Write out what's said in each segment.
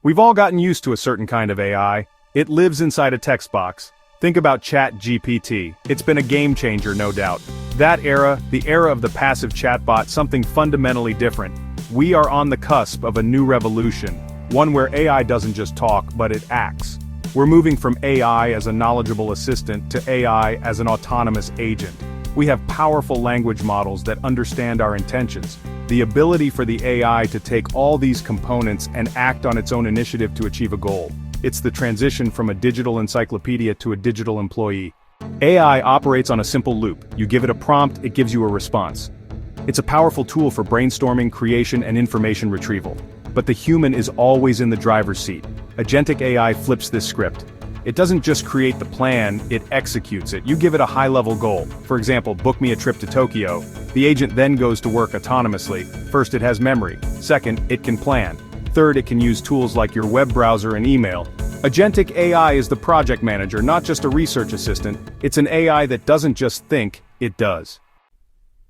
We've all gotten used to a certain kind of AI. It lives inside a text box. Think about ChatGPT. It's been a game changer, no doubt. That era, the era of the passive chatbot, something fundamentally different. We are on the cusp of a new revolution, one where AI doesn't just talk, but it acts. We're moving from AI as a knowledgeable assistant to AI as an autonomous agent. We have powerful language models that understand our intentions. The ability for the AI to take all these components and act on its own initiative to achieve a goal. It's the transition from a digital encyclopedia to a digital employee. AI operates on a simple loop. You give it a prompt, it gives you a response. It's a powerful tool for brainstorming, creation, and information retrieval. But the human is always in the driver's seat. Agentic AI flips this script. It doesn't just create the plan, it executes it. You give it a high-level goal. For example, book me a trip to Tokyo. The agent then goes to work autonomously. First, it has memory. Second, it can plan. Third, it can use tools like your web browser and email. Agentic AI is the project manager, not just a research assistant. It's an AI that doesn't just think, it does.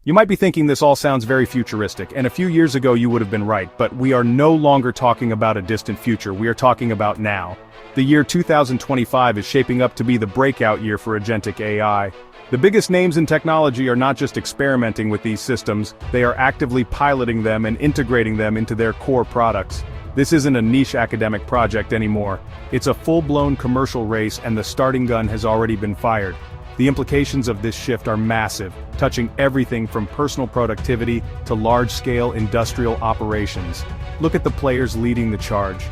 You might be thinking this all sounds very futuristic, and a few years ago you would have been right, but we are no longer talking about a distant future, we are talking about now. The year 2025 is shaping up to be the breakout year for Agentic AI. The biggest names in technology are not just experimenting with these systems, they are actively piloting them and integrating them into their core products. This isn't a niche academic project anymore. It's a full-blown commercial race, and the starting gun has already been fired. The implications of this shift are massive, touching everything from personal productivity to large-scale industrial operations. Look at the players leading the charge.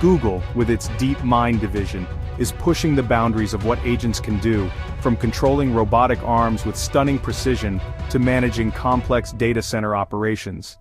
Google, with its DeepMind division, is pushing the boundaries of what agents can do, from controlling robotic arms with stunning precision to managing complex data center operations.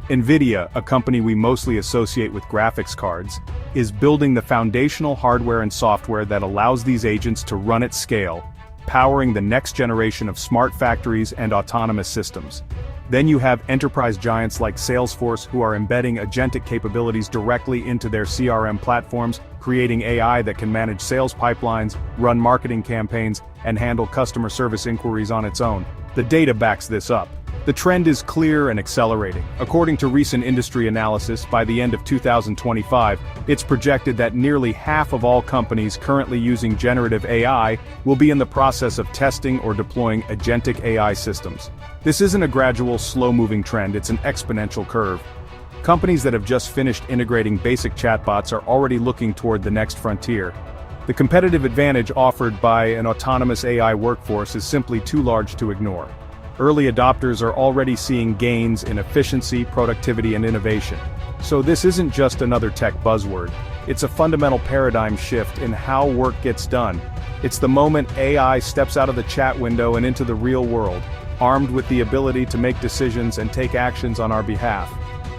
Nvidia, a company we mostly associate with graphics cards, is building the foundational hardware and software that allows these agents to run at scale, powering the next generation of smart factories and autonomous systems. Then you have enterprise giants like Salesforce who are embedding agentic capabilities directly into their CRM platforms, creating AI that can manage sales pipelines, run marketing campaigns, and handle customer service inquiries on its own. The data backs this up. The trend is clear and accelerating. According to recent industry analysis, by the end of 2025, it's projected that nearly half of all companies currently using generative AI will be in the process of testing or deploying agentic AI systems. This isn't a gradual, slow-moving trend, it's an exponential curve. Companies that have just finished integrating basic chatbots are already looking toward the next frontier. The competitive advantage offered by an autonomous AI workforce is simply too large to ignore. Early adopters are already seeing gains in efficiency, productivity, and innovation. So this isn't just another tech buzzword. It's a fundamental paradigm shift in how work gets done. It's the moment AI steps out of the chat window and into the real world, armed with the ability to make decisions and take actions on our behalf.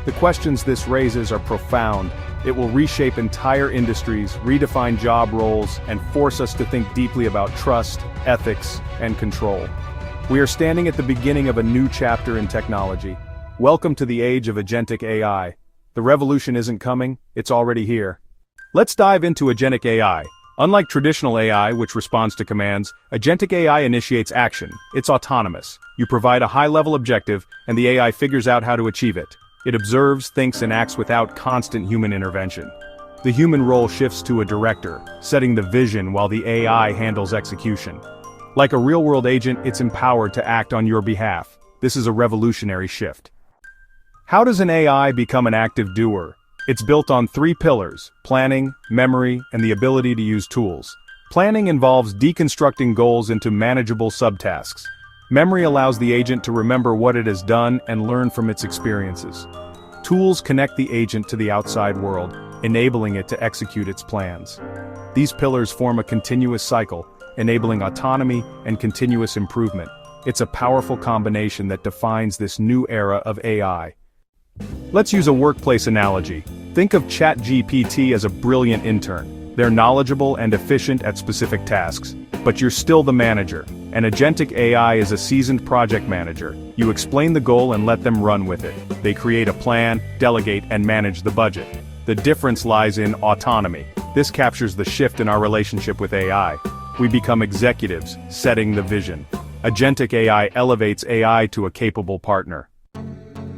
The questions this raises are profound. It will reshape entire industries, redefine job roles, and force us to think deeply about trust, ethics, and control. We are standing at the beginning of a new chapter in technology. Welcome to the age of agentic AI. The revolution isn't coming, it's already here. Let's dive into agentic AI. Unlike traditional AI, which responds to commands, agentic AI initiates action. It's autonomous. You provide a high-level objective, and the AI figures out how to achieve it. It observes, thinks, and acts without constant human intervention. The human role shifts to a director, setting the vision while the AI handles execution. Like a real-world agent, it's empowered to act on your behalf. This is a revolutionary shift. How does an AI become an active doer? It's built on 3 pillars: planning, memory, and the ability to use tools. Planning involves deconstructing goals into manageable subtasks. Memory allows the agent to remember what it has done and learn from its experiences. Tools connect the agent to the outside world, enabling it to execute its plans. These pillars form a continuous cycle, enabling autonomy and continuous improvement. It's a powerful combination that defines this new era of AI. Let's use a workplace analogy. Think of ChatGPT as a brilliant intern. They're knowledgeable and efficient at specific tasks, but you're still the manager. An agentic AI is a seasoned project manager. You explain the goal and let them run with it. They create a plan, delegate, and manage the budget. The difference lies in autonomy. This captures the shift in our relationship with AI. We become executives, setting the vision. Agentic AI elevates AI to a capable partner.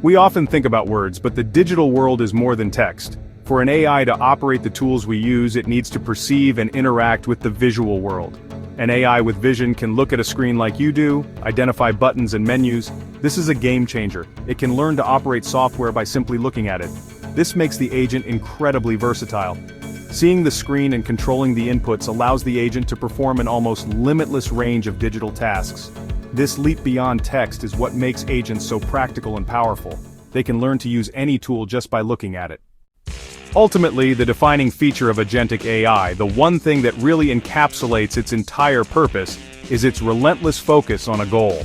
We often think about words, but the digital world is more than text. For an AI to operate the tools we use, it needs to perceive and interact with the visual world. An AI with vision can look at a screen like you do, identify buttons and menus. This is a game changer. It can learn to operate software by simply looking at it. This makes the agent incredibly versatile. Seeing the screen and controlling the inputs allows the agent to perform an almost limitless range of digital tasks. This leap beyond text is what makes agents so practical and powerful. They can learn to use any tool just by looking at it. Ultimately, the defining feature of Agentic AI, the one thing that really encapsulates its entire purpose, is its relentless focus on a goal.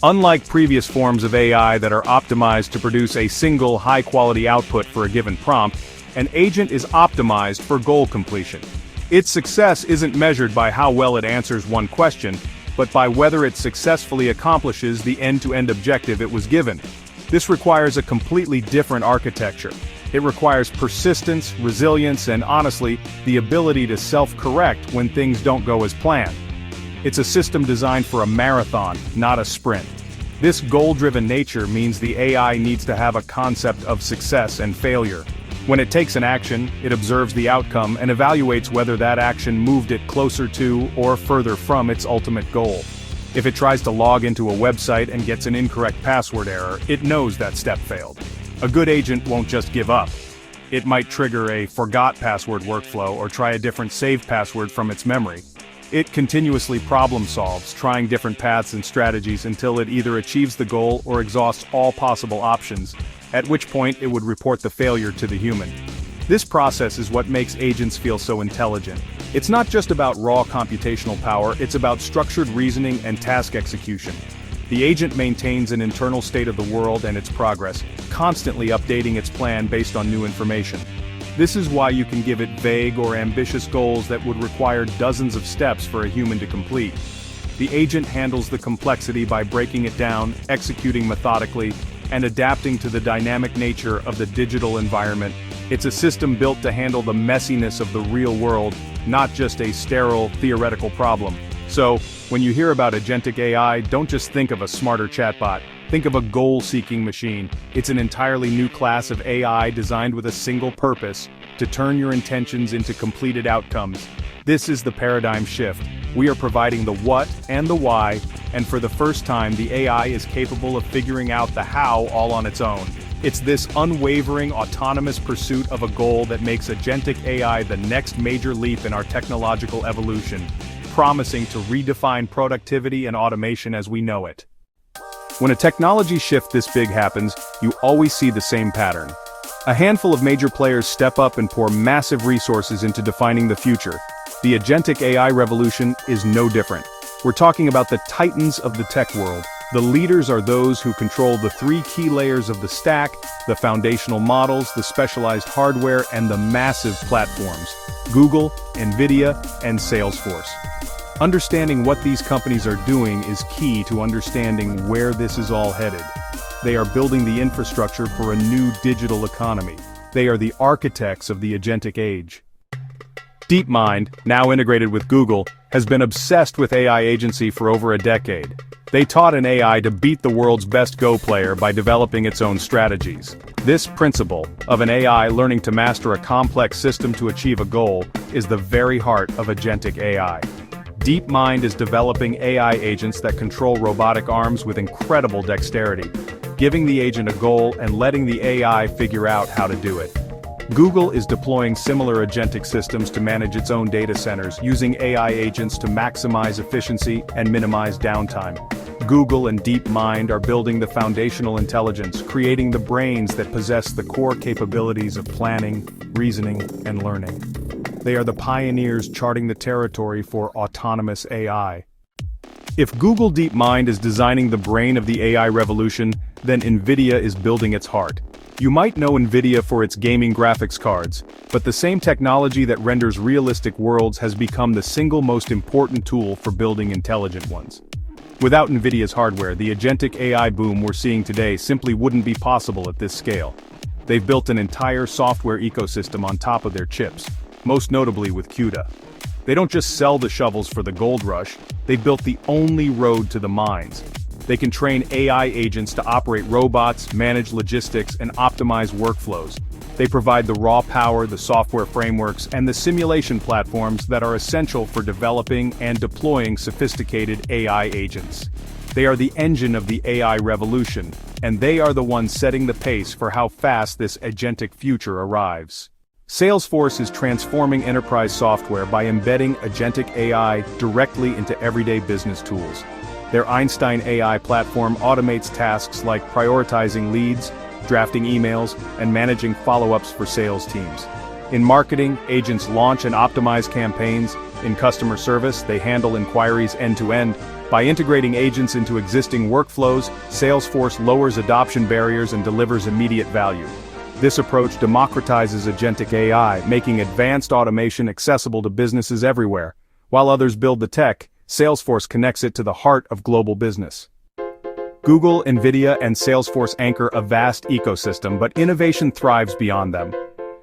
Unlike previous forms of AI that are optimized to produce a single high-quality output for a given prompt, an agent is optimized for goal completion. Its success isn't measured by how well it answers one question, but by whether it successfully accomplishes the end-to-end objective it was given. This requires a completely different architecture. It requires persistence, resilience, and honestly, the ability to self-correct when things don't go as planned. It's a system designed for a marathon, not a sprint. This goal-driven nature means the AI needs to have a concept of success and failure. When it takes an action, it observes the outcome and evaluates whether that action moved it closer to or further from its ultimate goal. If it tries to log into a website and gets an incorrect password error, it knows that step failed. A good agent won't just give up. It might trigger a forgot password workflow or try a different saved password from its memory. It continuously problem solves, trying different paths and strategies until it either achieves the goal or exhausts all possible options, at which point it would report the failure to the human. This process is what makes agents feel so intelligent. It's not just about raw computational power, it's about structured reasoning and task execution. The agent maintains an internal state of the world and its progress, constantly updating its plan based on new information. This is why you can give it vague or ambitious goals that would require dozens of steps for a human to complete. The agent handles the complexity by breaking it down, executing methodically, and adapting to the dynamic nature of the digital environment. It's a system built to handle the messiness of the real world, not just a sterile, theoretical problem. So, when you hear about Agentic AI, don't just think of a smarter chatbot. Think of a goal-seeking machine. It's an entirely new class of AI designed with a single purpose: to turn your intentions into completed outcomes. This is the paradigm shift. We are providing the what and the why, and for the first time the AI is capable of figuring out the how all on its own. It's this unwavering, autonomous pursuit of a goal that makes Agentic AI the next major leap in our technological evolution, promising to redefine productivity and automation as we know it. When a technology shift this big happens, you always see the same pattern. A handful of major players step up and pour massive resources into defining the future. The Agentic AI revolution is no different. We're talking about the titans of the tech world. The leaders are those who control the three key layers of the stack: the foundational models, the specialized hardware, and the massive platforms: Google, Nvidia, and Salesforce. Understanding what these companies are doing is key to understanding where this is all headed. They are building the infrastructure for a new digital economy. They are the architects of the agentic age. DeepMind, now integrated with Google, has been obsessed with AI agency for over a decade. They taught an AI to beat the world's best Go player by developing its own strategies. This principle, of an AI learning to master a complex system to achieve a goal, is the very heart of Agentic AI. DeepMind is developing AI agents that control robotic arms with incredible dexterity, giving the agent a goal and letting the AI figure out how to do it. Google is deploying similar agentic systems to manage its own data centers, using AI agents to maximize efficiency and minimize downtime. Google and DeepMind are building the foundational intelligence, creating the brains that possess the core capabilities of planning, reasoning, and learning. They are the pioneers charting the territory for autonomous AI. If Google DeepMind is designing the brain of the AI revolution, then Nvidia is building its heart. You might know Nvidia for its gaming graphics cards, but the same technology that renders realistic worlds has become the single most important tool for building intelligent ones. Without Nvidia's hardware, the agentic AI boom we're seeing today simply wouldn't be possible at this scale. They've built an entire software ecosystem on top of their chips, most notably with CUDA. They don't just sell the shovels for the gold rush, they built the only road to the mines. They can train AI agents to operate robots, manage logistics, and optimize workflows. They provide the raw power, the software frameworks, and the simulation platforms that are essential for developing and deploying sophisticated AI agents. They are the engine of the AI revolution, and they are the ones setting the pace for how fast this agentic future arrives. Salesforce is transforming enterprise software by embedding agentic AI directly into everyday business tools. Their Einstein AI platform automates tasks like prioritizing leads, drafting emails, and managing follow-ups for sales teams. In marketing, agents launch and optimize campaigns. In customer service, they handle inquiries end-to-end. By integrating agents into existing workflows, Salesforce lowers adoption barriers and delivers immediate value. This approach democratizes agentic AI, making advanced automation accessible to businesses everywhere. While others build the tech, Salesforce connects it to the heart of global business. Google, Nvidia, and Salesforce anchor a vast ecosystem, but innovation thrives beyond them.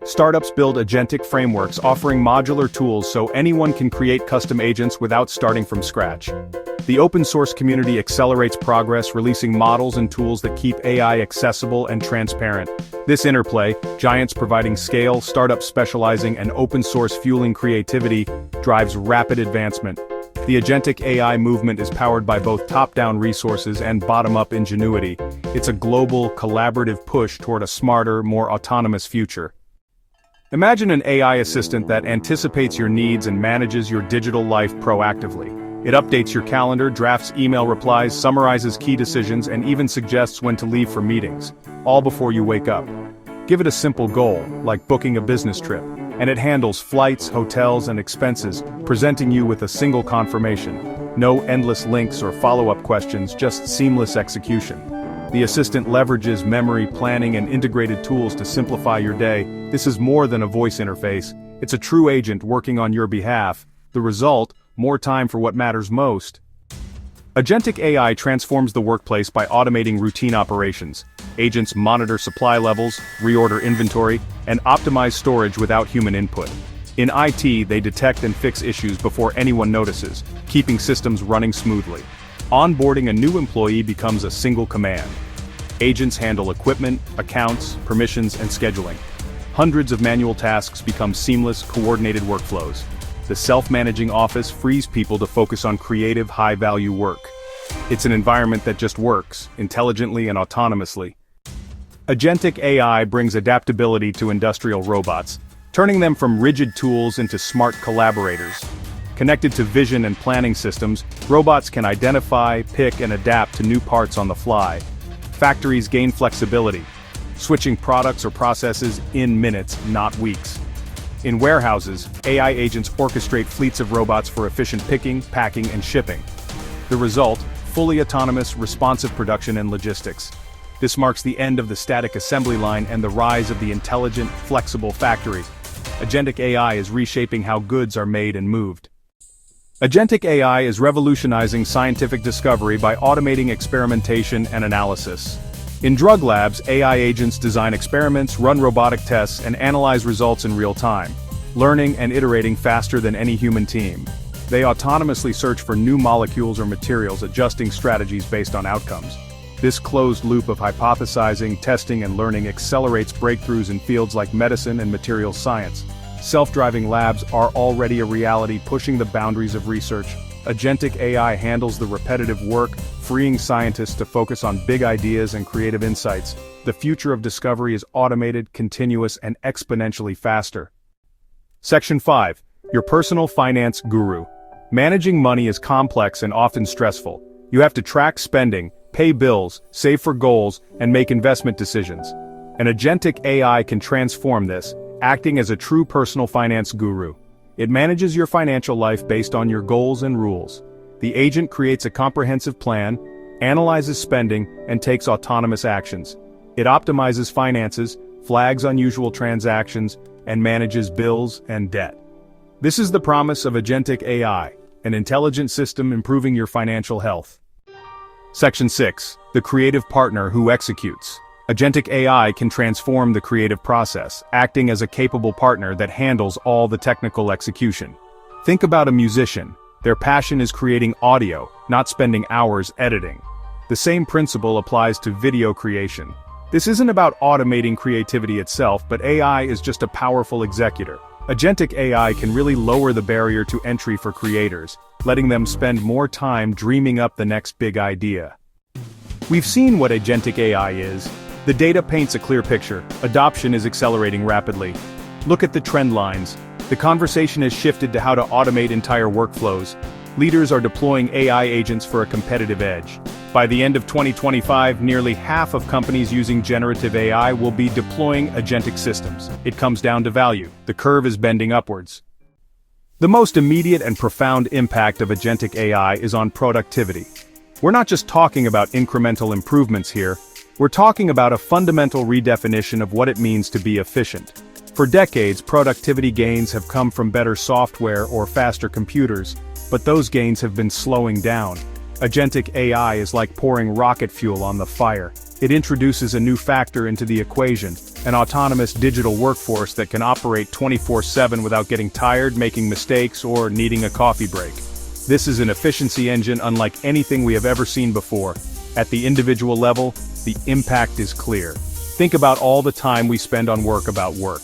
Startups build agentic frameworks offering modular tools so anyone can create custom agents without starting from scratch. The open-source community accelerates progress, releasing models and tools that keep AI accessible and transparent. This interplay, giants providing scale, startups specializing, and open-source fueling creativity, drives rapid advancement. The agentic AI movement is powered by both top-down resources and bottom-up ingenuity. It's a global, collaborative push toward a smarter, more autonomous future. Imagine an AI assistant that anticipates your needs and manages your digital life proactively. It updates your calendar, drafts email replies, summarizes key decisions, and even suggests when to leave for meetings, all before you wake up. Give it a simple goal, like booking a business trip, and it handles flights, hotels, and expenses, presenting you with a single confirmation. No endless links or follow-up questions, just seamless execution. The assistant leverages memory, planning, and integrated tools to simplify your day. This is more than a voice interface. It's a true agent working on your behalf. The result, more time for what matters most. Agentic AI transforms the workplace by automating routine operations. Agents monitor supply levels, reorder inventory, and optimize storage without human input. In IT, they detect and fix issues before anyone notices, keeping systems running smoothly. Onboarding a new employee becomes a single command. Agents handle equipment, accounts, permissions, and scheduling. Hundreds of manual tasks become seamless, coordinated workflows. The self-managing office frees people to focus on creative, high-value work. It's an environment that just works, intelligently and autonomously. Agentic AI brings adaptability to industrial robots, turning them from rigid tools into smart collaborators. Connected to vision and planning systems, robots can identify, pick, and adapt to new parts on the fly. Factories gain flexibility, switching products or processes in minutes, not weeks. In warehouses, AI agents orchestrate fleets of robots for efficient picking, packing, and shipping. The result, fully autonomous, responsive production and logistics. This marks the end of the static assembly line and the rise of the intelligent, flexible factory. Agentic AI is reshaping how goods are made and moved. Agentic AI is revolutionizing scientific discovery by automating experimentation and analysis. In drug labs, AI agents design experiments, run robotic tests, and analyze results in real time, learning and iterating faster than any human team. They autonomously search for new molecules or materials, adjusting strategies based on outcomes. This closed loop of hypothesizing, testing, and learning accelerates breakthroughs in fields like medicine and materials science. Self-driving labs are already a reality, pushing the boundaries of research. Agentic AI handles the repetitive work, freeing scientists to focus on big ideas and creative insights. The future of discovery is automated, continuous, and exponentially faster. Section 5. Your personal finance guru. Managing money is complex and often stressful. You have to track spending, pay bills, save for goals, and make investment decisions. An agentic AI can transform this, acting as a true personal finance guru. It manages your financial life based on your goals and rules. The agent creates a comprehensive plan, analyzes spending, and takes autonomous actions. It optimizes finances, flags unusual transactions, and manages bills and debt. This is the promise of Agentic AI, an intelligent system improving your financial health. Section 6. The creative partner who executes. Agentic AI can transform the creative process, acting as a capable partner that handles all the technical execution. Think about a musician. Their passion is creating audio, not spending hours editing. The same principle applies to video creation. This isn't about automating creativity itself, but AI is just a powerful executor. Agentic AI can really lower the barrier to entry for creators, letting them spend more time dreaming up the next big idea. We've seen what Agentic AI is. The data paints a clear picture. Adoption is accelerating rapidly. Look at the trend lines. The conversation has shifted to how to automate entire workflows. Leaders are deploying AI agents for a competitive edge. By the end of 2025, nearly half of companies using generative AI will be deploying agentic systems. It comes down to value. The curve is bending upwards. The most immediate and profound impact of agentic AI is on productivity. We're not just talking about incremental improvements here, we're talking about a fundamental redefinition of what it means to be efficient. For decades, productivity gains have come from better software or faster computers, but those gains have been slowing down. Agentic AI is like pouring rocket fuel on the fire. It introduces a new factor into the equation, an autonomous digital workforce that can operate 24/7 without getting tired, making mistakes, or needing a coffee break. This is an efficiency engine unlike anything we have ever seen before. At the individual level, the impact is clear. Think about all the time we spend on work about work.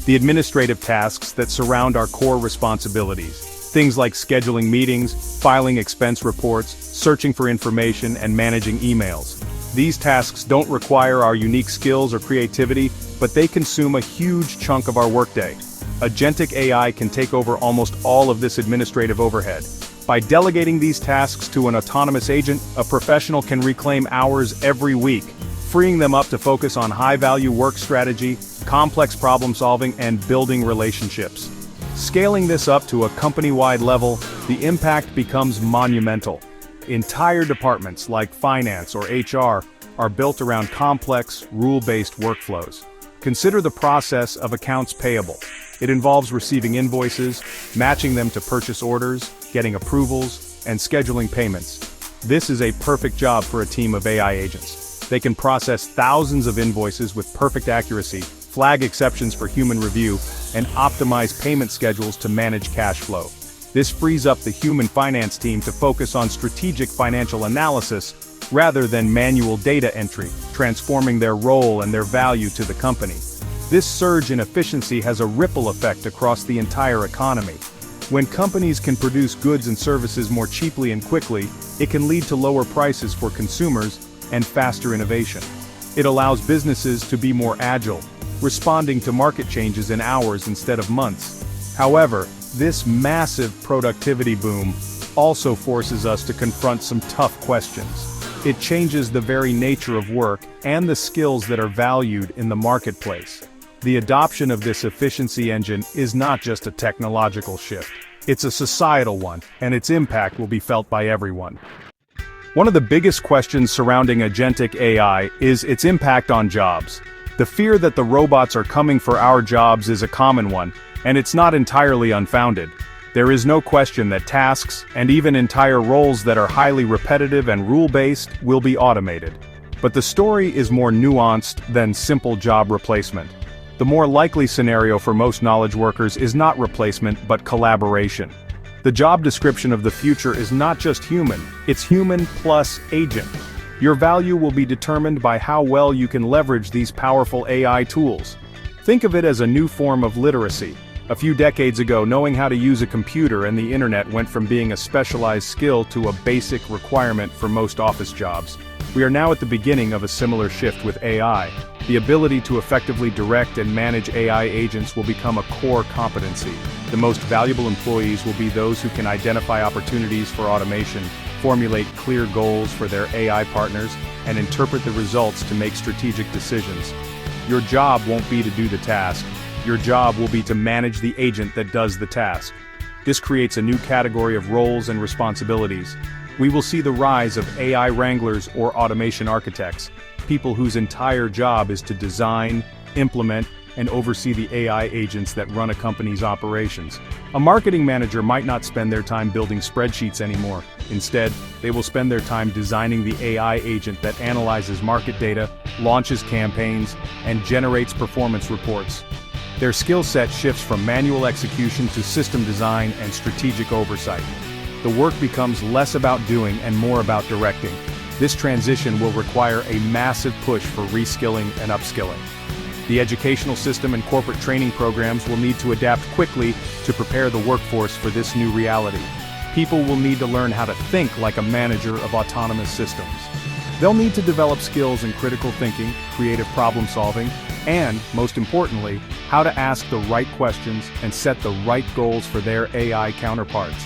The administrative tasks that surround our core responsibilities. Things like scheduling meetings, filing expense reports, searching for information, and managing emails. These tasks don't require our unique skills or creativity, but they consume a huge chunk of our workday. Agentic AI can take over almost all of this administrative overhead. By delegating these tasks to an autonomous agent, a professional can reclaim hours every week, freeing them up to focus on high-value work strategy, complex problem-solving, and building relationships. Scaling this up to a company-wide level, the impact becomes monumental. Entire departments like finance or HR are built around complex, rule-based workflows. Consider the process of accounts payable. It involves receiving invoices, matching them to purchase orders, getting approvals, and scheduling payments. This is a perfect job for a team of AI agents. They can process thousands of invoices with perfect accuracy, flag exceptions for human review, and optimize payment schedules to manage cash flow. This frees up the human finance team to focus on strategic financial analysis rather than manual data entry, transforming their role and their value to the company. This surge in efficiency has a ripple effect across the entire economy. When companies can produce goods and services more cheaply and quickly, it can lead to lower prices for consumers and faster innovation. It allows businesses to be more agile, responding to market changes in hours instead of months. However, this massive productivity boom also forces us to confront some tough questions. It changes the very nature of work and the skills that are valued in the marketplace. The adoption of this efficiency engine is not just a technological shift. It's a societal one, and its impact will be felt by everyone. One of the biggest questions surrounding agentic AI is its impact on jobs. The fear that the robots are coming for our jobs is a common one, and it's not entirely unfounded. There is no question that tasks, and even entire roles that are highly repetitive and rule-based, will be automated. But the story is more nuanced than simple job replacement. The more likely scenario for most knowledge workers is not replacement but collaboration. The job description of the future is not just human, it's human plus agent. Your value will be determined by how well you can leverage these powerful AI tools. Think of it as a new form of literacy. A few decades ago, knowing how to use a computer and the internet went from being a specialized skill to a basic requirement for most office jobs. We are now at the beginning of a similar shift with AI. The ability to effectively direct and manage AI agents will become a core competency. The most valuable employees will be those who can identify opportunities for automation, formulate clear goals for their AI partners, and interpret the results to make strategic decisions. Your job won't be to do the task. Your job will be to manage the agent that does the task. This creates a new category of roles and responsibilities. We will see the rise of AI wranglers or automation architects, people whose entire job is to design, implement, and oversee the AI agents that run a company's operations. A marketing manager might not spend their time building spreadsheets anymore. Instead, they will spend their time designing the AI agent that analyzes market data, launches campaigns, and generates performance reports. Their skill set shifts from manual execution to system design and strategic oversight. The work becomes less about doing and more about directing. This transition will require a massive push for reskilling and upskilling. The educational system and corporate training programs will need to adapt quickly to prepare the workforce for this new reality. People will need to learn how to think like a manager of autonomous systems. They'll need to develop skills in critical thinking, creative problem solving, and, most importantly, how to ask the right questions and set the right goals for their AI counterparts.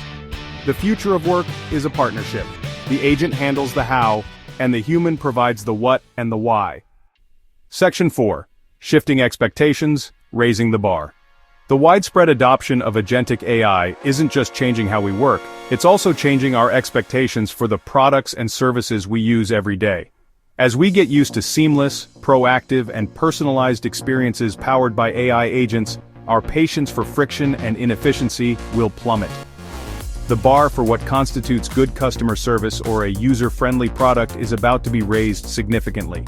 The future of work is a partnership. The agent handles the how, and the human provides the what and the why. Section 4. Shifting expectations, raising the bar. The widespread adoption of agentic AI isn't just changing how we work, it's also changing our expectations for the products and services we use every day. As we get used to seamless, proactive, and personalized experiences powered by AI agents, our patience for friction and inefficiency will plummet. The bar for what constitutes good customer service or a user-friendly product is about to be raised significantly.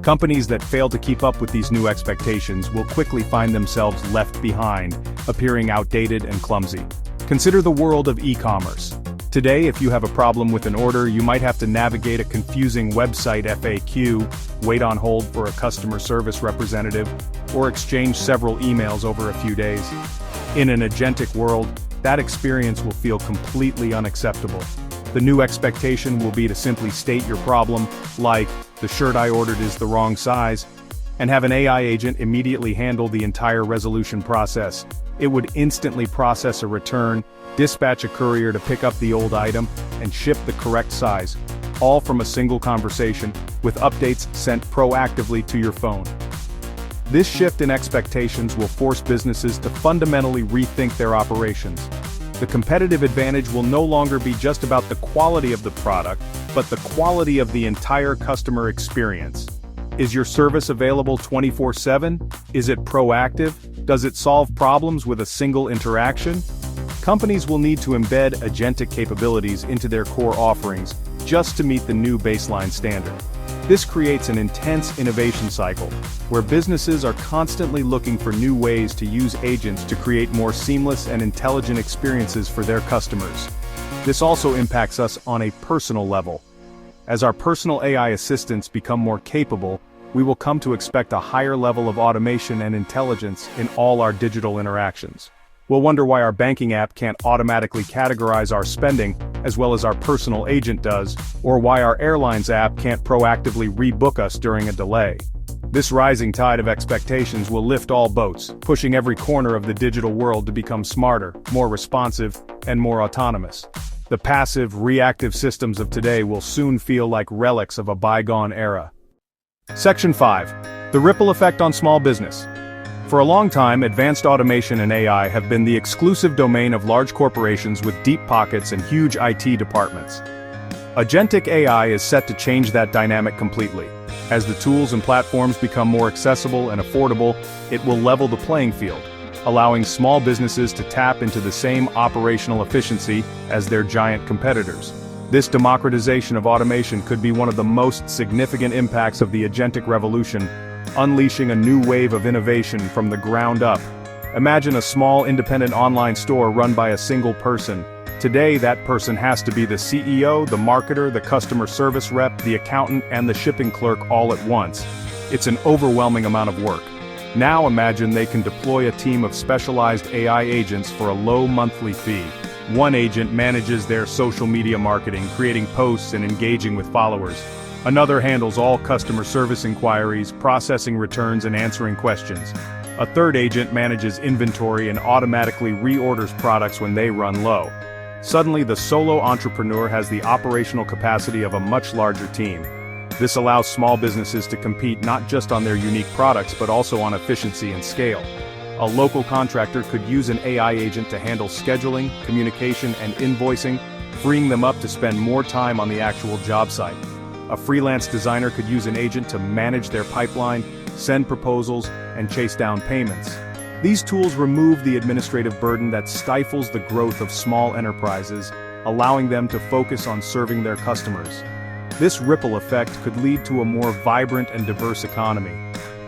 Companies that fail to keep up with these new expectations will quickly find themselves left behind, appearing outdated and clumsy. Consider the world of e-commerce. Today, if you have a problem with an order, you might have to navigate a confusing website FAQ, wait on hold for a customer service representative, or exchange several emails over a few days. In an agentic world, that experience will feel completely unacceptable. The new expectation will be to simply state your problem, like, "The shirt I ordered is the wrong size," and have an AI agent immediately handle the entire resolution process. It would instantly process a return, dispatch a courier to pick up the old item, and ship the correct size, all from a single conversation, with updates sent proactively to your phone. This shift in expectations will force businesses to fundamentally rethink their operations. The competitive advantage will no longer be just about the quality of the product, but the quality of the entire customer experience. Is your service available 24/7? Is it proactive? Does it solve problems with a single interaction? Companies will need to embed agentic capabilities into their core offerings just to meet the new baseline standard. This creates an intense innovation cycle, where businesses are constantly looking for new ways to use agents to create more seamless and intelligent experiences for their customers. This also impacts us on a personal level. As our personal AI assistants become more capable, we will come to expect a higher level of automation and intelligence in all our digital interactions. We'll wonder why our banking app can't automatically categorize our spending as well as our personal agent does, or why our airlines app can't proactively rebook us during a delay. This rising tide of expectations will lift all boats, pushing every corner of the digital world to become smarter, more responsive, and more autonomous. The passive, reactive systems of today will soon feel like relics of a bygone era. Section 5. The ripple effect on small business. For a long time, advanced automation and AI have been the exclusive domain of large corporations with deep pockets and huge IT departments. Agentic AI is set to change that dynamic completely. As the tools and platforms become more accessible and affordable, it will level the playing field, allowing small businesses to tap into the same operational efficiency as their giant competitors. This democratization of automation could be one of the most significant impacts of the agentic revolution, unleashing a new wave of innovation from the ground up. Imagine a small independent online store run by a single person. Today, that person has to be the CEO, the marketer, the customer service rep, the accountant, and the shipping clerk all at once. It's an overwhelming amount of work. Now imagine they can deploy a team of specialized AI agents for a low monthly fee. One agent manages their social media marketing, creating posts and engaging with followers. Another handles all customer service inquiries, processing returns and answering questions. A third agent manages inventory and automatically reorders products when they run low. Suddenly, the solo entrepreneur has the operational capacity of a much larger team. This allows small businesses to compete not just on their unique products but also on efficiency and scale. A local contractor could use an AI agent to handle scheduling, communication, and invoicing, freeing them up to spend more time on the actual job site. A freelance designer could use an agent to manage their pipeline, send proposals, and chase down payments. These tools remove the administrative burden that stifles the growth of small enterprises, allowing them to focus on serving their customers. This ripple effect could lead to a more vibrant and diverse economy.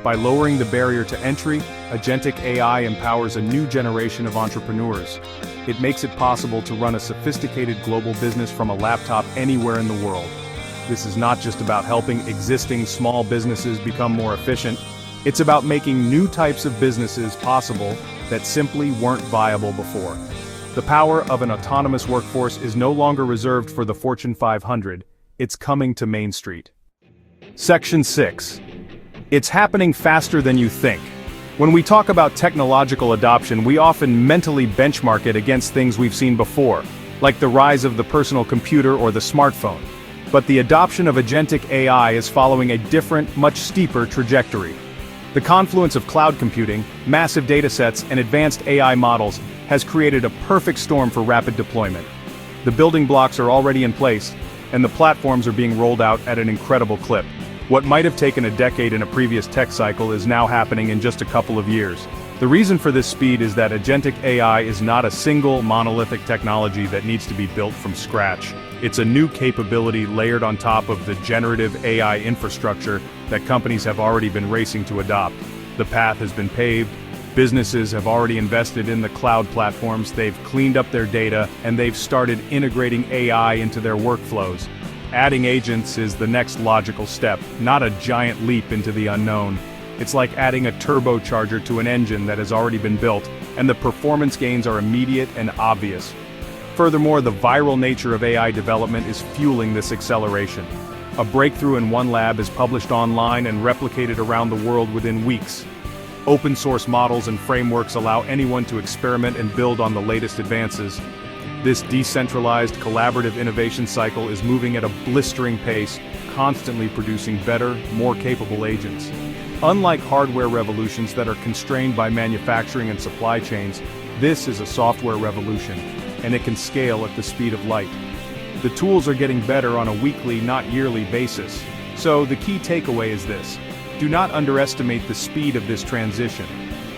By lowering the barrier to entry, agentic AI empowers a new generation of entrepreneurs. It makes it possible to run a sophisticated global business from a laptop anywhere in the world. this is not just about helping existing small businesses become more efficient. It's about making new types of businesses possible that simply weren't viable before. The power of an autonomous workforce is no longer reserved for the Fortune 500, it's coming to Main Street. Section 6. It's happening faster than you think. When we talk about technological adoption, we often mentally benchmark it against things we've seen before, like the rise of the personal computer or the smartphone. But the adoption of agentic AI is following a different, much steeper trajectory. The confluence of cloud computing, massive datasets, and advanced AI models has created a perfect storm for rapid deployment. The building blocks are already in place, and the platforms are being rolled out at an incredible clip. What might have taken a decade in a previous tech cycle is now happening in just a couple of years. The reason for this speed is that agentic AI is not a single monolithic technology that needs to be built from scratch. It's a new capability layered on top of the generative AI infrastructure that companies have already been racing to adopt. The path has been paved, businesses have already invested in the cloud platforms, they've cleaned up their data, and they've started integrating AI into their workflows. Adding agents is the next logical step, not a giant leap into the unknown. It's like adding a turbocharger to an engine that has already been built, and the performance gains are immediate and obvious. Furthermore, the viral nature of AI development is fueling this acceleration. A breakthrough in one lab is published online and replicated around the world within weeks. Open source models and frameworks allow anyone to experiment and build on the latest advances. This decentralized, collaborative innovation cycle is moving at a blistering pace, constantly producing better, more capable agents. Unlike hardware revolutions that are constrained by manufacturing and supply chains, this is a software revolution, and it can scale at the speed of light. The tools are getting better on a weekly, not yearly basis. So the key takeaway is this: do not underestimate the speed of this transition.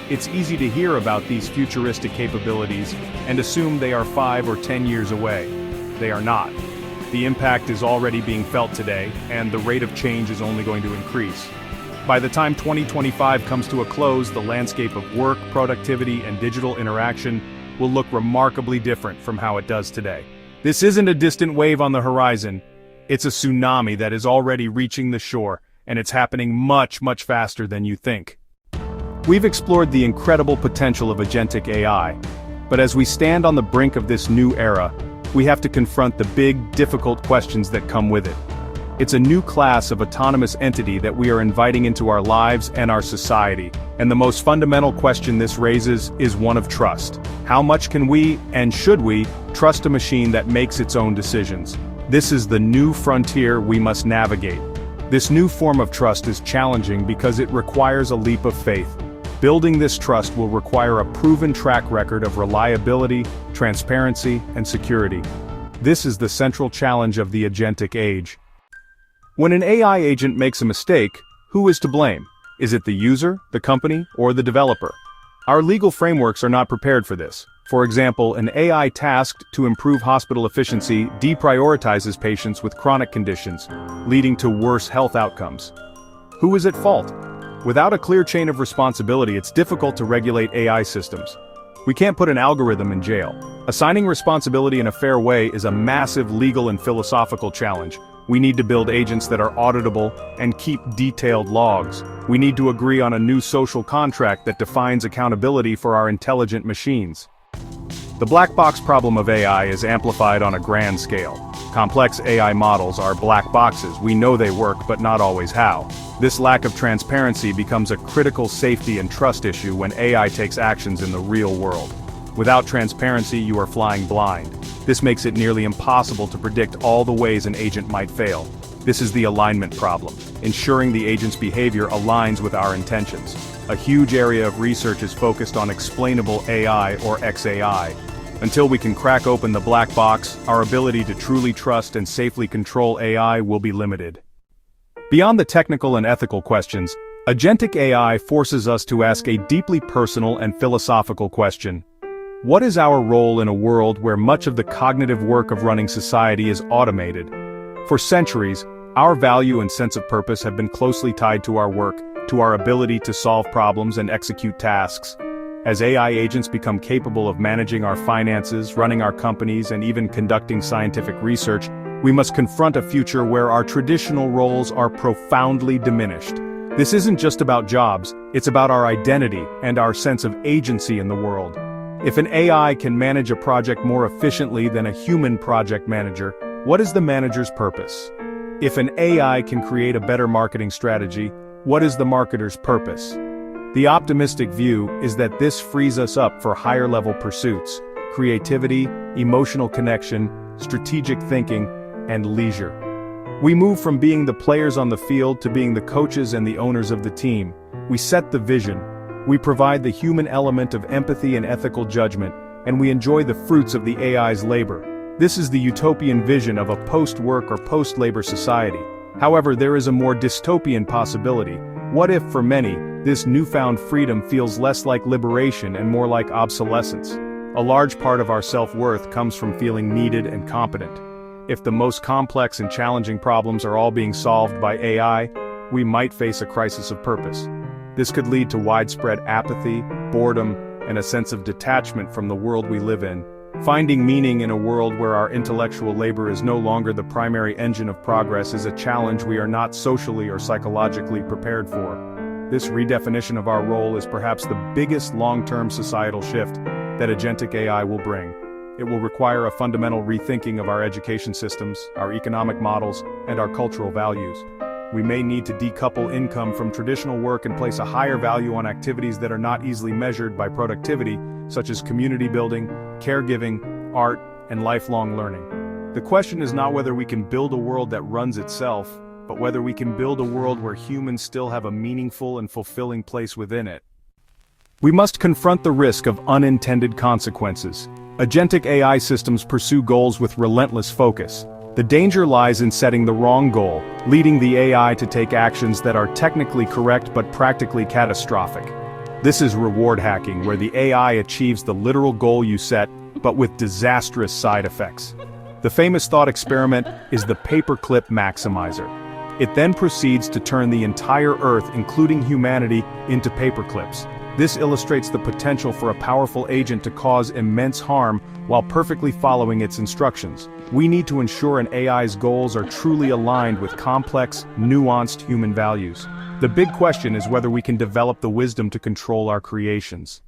It's easy to hear about these futuristic capabilities and assume they are 5 or 10 years away. They are not. The impact is already being felt today, and the rate of change is only going to increase. By the time 2025 comes to a close, the landscape of work, productivity, and digital interaction will look remarkably different from how it does today. This isn't a distant wave on the horizon. It's a tsunami that is already reaching the shore, and it's happening much, much faster than you think. We've explored the incredible potential of agentic AI, but as we stand on the brink of this new era, we have to confront the big, difficult questions that come with it. It's a new class of autonomous entity that we are inviting into our lives and our society, and the most fundamental question this raises is one of trust. How much can we, and should we, trust a machine that makes its own decisions? This is the new frontier we must navigate. This new form of trust is challenging because it requires a leap of faith. Building this trust will require a proven track record of reliability, transparency, and security. This is the central challenge of the agentic age. When an AI agent makes a mistake, who is to blame? Is it the user, the company, or the developer? Our legal frameworks are not prepared for this. For example, an AI tasked to improve hospital efficiency deprioritizes patients with chronic conditions, leading to worse health outcomes. Who is at fault? Without a clear chain of responsibility, it's difficult to regulate AI systems. We can't put an algorithm in jail. Assigning responsibility in a fair way is a massive legal and philosophical challenge. We need to build agents that are auditable and keep detailed logs. We need to agree on a new social contract that defines accountability for our intelligent machines. The black box problem of AI is amplified on a grand scale. Complex AI models are black boxes. We know they work, but not always how. This lack of transparency becomes a critical safety and trust issue when AI takes actions in the real world. Without transparency, you are flying blind. This makes it nearly impossible to predict all the ways an agent might fail. This is the alignment problem, ensuring the agent's behavior aligns with our intentions. A huge area of research is focused on explainable AI or XAI. Until we can crack open the black box, our ability to truly trust and safely control AI will be limited. Beyond the technical and ethical questions, agentic AI forces us to ask a deeply personal and philosophical question. What is our role in a world where much of the cognitive work of running society is automated? For centuries, our value and sense of purpose have been closely tied to our work, to our ability to solve problems and execute tasks. As AI agents become capable of managing our finances, running our companies, and even conducting scientific research, We must confront a future where our traditional roles are profoundly diminished. This isn't just about jobs, it's about our identity and our sense of agency in the world. If an AI can manage a project more efficiently than a human project manager, what is the manager's purpose? If an AI can create a better marketing strategy, what is the marketer's purpose? The optimistic view is that this frees us up for higher-level pursuits, creativity, emotional connection, strategic thinking, and leisure. We move from being the players on the field to being the coaches and the owners of the team. We set the vision, we provide the human element of empathy and ethical judgment, and we enjoy the fruits of the AI's labor. This is the utopian vision of a post-work or post-labor society. However, there is a more dystopian possibility. What if, for many, this newfound freedom feels less like liberation and more like obsolescence? A large part of our self-worth comes from feeling needed and competent. If the most complex and challenging problems are all being solved by AI, we might face a crisis of purpose. This could lead to widespread apathy, boredom, and a sense of detachment from the world we live in. Finding meaning in a world where our intellectual labor is no longer the primary engine of progress is a challenge we are not socially or psychologically prepared for. This redefinition of our role is perhaps the biggest long-term societal shift that agentic AI will bring. It will require a fundamental rethinking of our education systems, our economic models, and our cultural values. We may need to decouple income from traditional work and place a higher value on activities that are not easily measured by productivity, such as community building, caregiving, art, and lifelong learning. The question is not whether we can build a world that runs itself, but whether we can build a world where humans still have a meaningful and fulfilling place within it. We must confront the risk of unintended consequences. Agentic AI systems pursue goals with relentless focus. The danger lies in setting the wrong goal, leading the AI to take actions that are technically correct but practically catastrophic. This is reward hacking, where the AI achieves the literal goal you set, but with disastrous side effects. The famous thought experiment is the paperclip maximizer. It then proceeds to turn the entire Earth, including humanity, into paperclips. This illustrates the potential for a powerful agent to cause immense harm while perfectly following its instructions. We need to ensure an AI's goals are truly aligned with complex, nuanced human values. The big question is whether we can develop the wisdom to control our creations.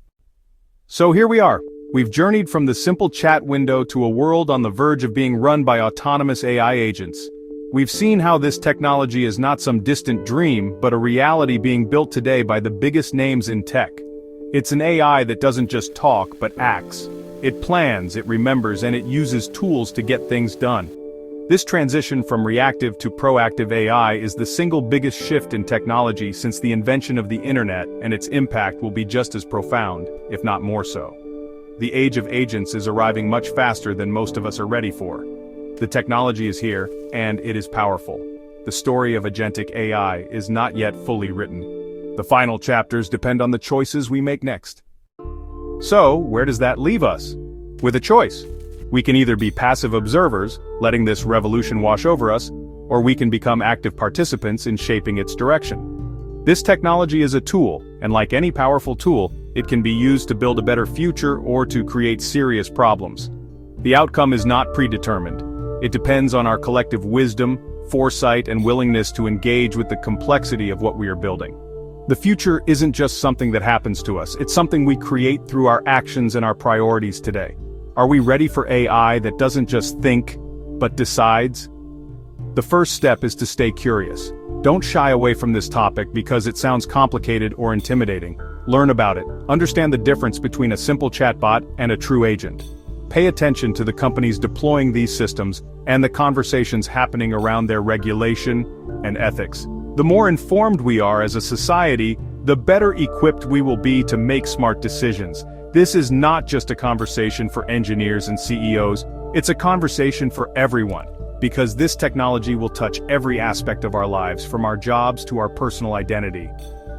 So here we are. We've journeyed from the simple chat window to a world on the verge of being run by autonomous AI agents. We've seen how this technology is not some distant dream, but a reality being built today by the biggest names in tech. It's an AI that doesn't just talk, but acts. It plans, it remembers, and it uses tools to get things done. This transition from reactive to proactive AI is the single biggest shift in technology since the invention of the internet, and its impact will be just as profound, if not more so. The age of agents is arriving much faster than most of us are ready for. The technology is here, and it is powerful. The story of agentic AI is not yet fully written. The final chapters depend on the choices we make next. So, where does that leave us? With a choice. We can either be passive observers, letting this revolution wash over us, or we can become active participants in shaping its direction. This technology is a tool, and like any powerful tool, it can be used to build a better future or to create serious problems. The outcome is not predetermined. It depends on our collective wisdom, foresight, and willingness to engage with the complexity of what we are building. The future isn't just something that happens to us, it's something we create through our actions and our priorities today. Are we ready for AI that doesn't just think, but decides? The first step is to stay curious. Don't shy away from this topic because it sounds complicated or intimidating. Learn about it. Understand the difference between a simple chatbot and a true agent. Pay attention to the companies deploying these systems and the conversations happening around their regulation and ethics. The more informed we are as a society, the better equipped we will be to make smart decisions. This is not just a conversation for engineers and CEOs, it's a conversation for everyone, because this technology will touch every aspect of our lives, from our jobs to our personal identity.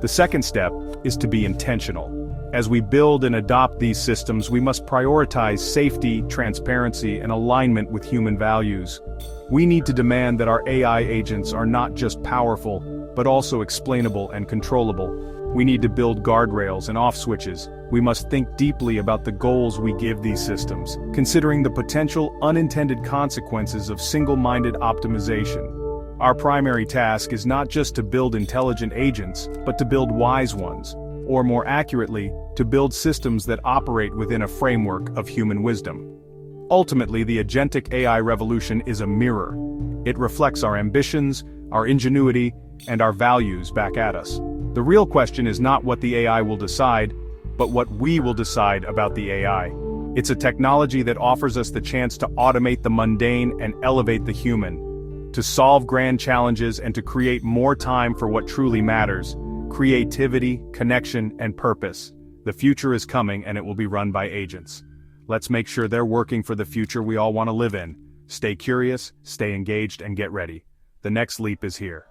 The second step is to be intentional. As we build and adopt these systems, we must prioritize safety, transparency, and alignment with human values. We need to demand that our AI agents are not just powerful, but also explainable and controllable. We need to build guardrails and off switches. We must think deeply about the goals we give these systems, considering the potential unintended consequences of single-minded optimization. Our primary task is not just to build intelligent agents, but to build wise ones, or more accurately, to build systems that operate within a framework of human wisdom. Ultimately, the agentic AI revolution is a mirror. It reflects our ambitions, our ingenuity, and our values back at us. The real question is not what the AI will decide, but what we will decide about the AI. It's a technology that offers us the chance to automate the mundane and elevate the human, to solve grand challenges and to create more time for what truly matters: creativity, connection, and purpose. The future is coming, and it will be run by agents. Let's make sure they're working for the future we all want to live in. Stay curious, stay engaged, and get ready. The next leap is here.